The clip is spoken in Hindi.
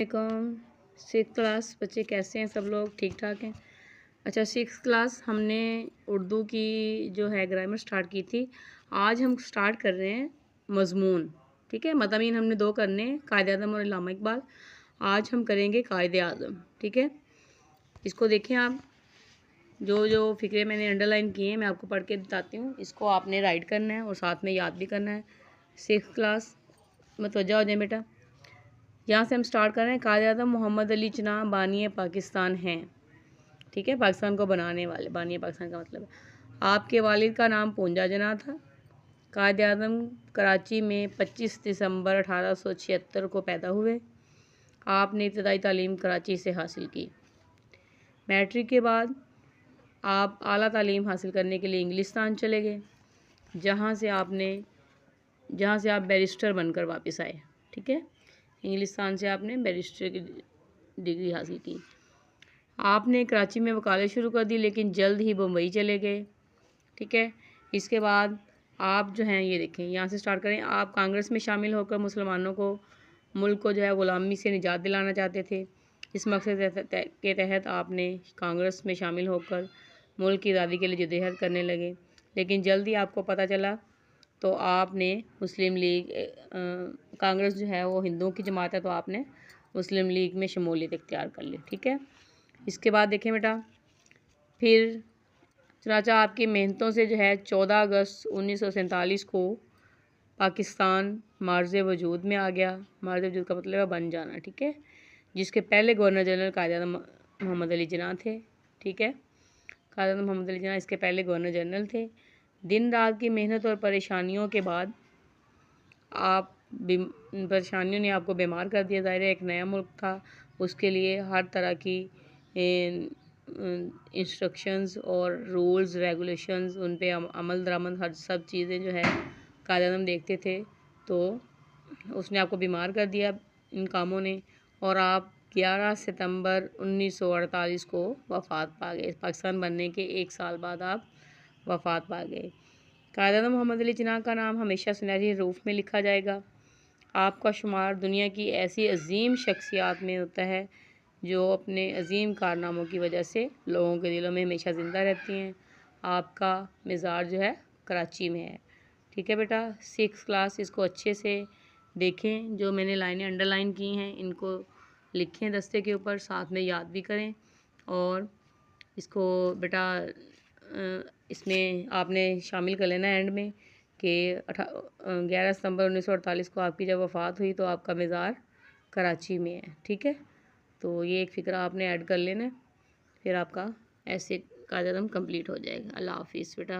सिक्स क्लास बच्चे कैसे हैं? सब लोग ठीक ठाक हैं? अच्छा, सिक्स क्लास हमने उर्दू की जो है ग्रामर स्टार्ट की थी। आज हम स्टार्ट कर रहे हैं मज़मून। ठीक है, मज़ामीन हमने दो करने हैं, कायदे आज़म और इल्लामा इकबाल। आज हम करेंगे कायदे आज़म। ठीक है, इसको देखें आप। जो जो फ़िक्रे मैंने अंडरलाइन किए हैं मैं आपको पढ़ के बताती हूँ। इसको आपने राइट करना है और साथ में याद भी करना है। सिक्स क्लास मतवज्जा हो जाए बेटा। यहाँ से हम स्टार्ट कर रहे हैं। कायदे आज़म मोहम्मद अली जिन्नाह बानी पाकिस्तान हैं। ठीक है, पाकिस्तान को बनाने वाले, बानी पाकिस्तान का मतलब है। आपके वालिद का नाम पूंजा जिन्नाह था। कायदे आज़म कराची में 25 दिसंबर 1876 को पैदा हुए। आपने इब्तदाई तालीम कराची से हासिल की। मैट्रिक के बाद आप आला तालीम हासिल करने के लिए इंग्लिस्तान चले गए, जहाँ से आप बैरिस्टर बनकर वापस आए। ठीक है, इंग्लिस्तान से आपने बैरिस्टर की डिग्री हासिल की। आपने कराची में वकालत शुरू कर दी, लेकिन जल्द ही बम्बई चले गए। ठीक है, इसके बाद आप जो हैं ये देखें, यहाँ से स्टार्ट करें। आप कांग्रेस में शामिल होकर मुसलमानों को मुल्क को जो है ग़ुलामी से निजात दिलाना चाहते थे। इस मकसद के तहत आपने कांग्रेस में शामिल होकर मुल्क की आज़ादी के लिए जद्दोजहद करने लगे, लेकिन जल्द ही आपको पता चला तो आपने मुस्लिम लीग, कांग्रेस जो है वो हिंदुओं की जमात है, तो आपने मुस्लिम लीग में शमूलियत इख्तियार कर ली। ठीक है, इसके बाद देखें बेटा, फिर चनाचा आपकी मेहनतों से जो है 14 अगस्त 1947 को पाकिस्तान मार्ज़ वजूद में आ गया। मार्ज़ वजूद का मतलब है बन जाना। ठीक है, जिसके पहले गवर्नर जनरल कायदे आज़म मोहम्मद अली जिन्नाह थे। ठीक है, कायदे आज़म मोहम्मद अली जिन्नाह इसके पहले गवर्नर जनरल थे। दिन रात की मेहनत और परेशानियों के बाद परेशानियों ने आपको बीमार कर दिया। ज़ाहिर है, एक नया मुल्क था, उसके लिए हर तरह की इंस्ट्रक्शंस और रूल्स रेगुलेशंस, उन पे अमल दरामद हर सब चीज़ें जो है कायदे आज़म देखते थे। तो उसने आपको बीमार कर दिया इन कामों ने, और आप 11 सितंबर 1948 को वफ़ात पा गए। पाकिस्तान बनने के एक साल बाद आप वफ़ात पा गए। कायदे आज़म मोहम्मद अली जिन्नाह का नाम हमेशा सुनहरी रूफ में लिखा जाएगा। आपका शुमार दुनिया की ऐसी अजीम शख्सियात में होता है जो अपने अजीम कारनामों की वजह से लोगों के दिलों में हमेशा ज़िंदा रहती हैं। आपका मज़ार जो है कराची में है। ठीक है बेटा, सिक्स क्लास इसको अच्छे से देखें। जो मैंने लाइनें अंडरलाइन की हैं इनको लिखें दस्ते के ऊपर, साथ में याद भी करें। और इसको बेटा इसमें आपने शामिल कर लेना एंड में कि 11 सितंबर 1948 को आपकी जब वफ़ात हुई तो आपका मज़ार कराची में है। ठीक है, तो ये एक फ़िक्रा आपने ऐड कर लेना है, फिर आपका ऐसे कायदे आज़म कंप्लीट हो जाएगा। अल्लाह हाफ़िज़ बेटा।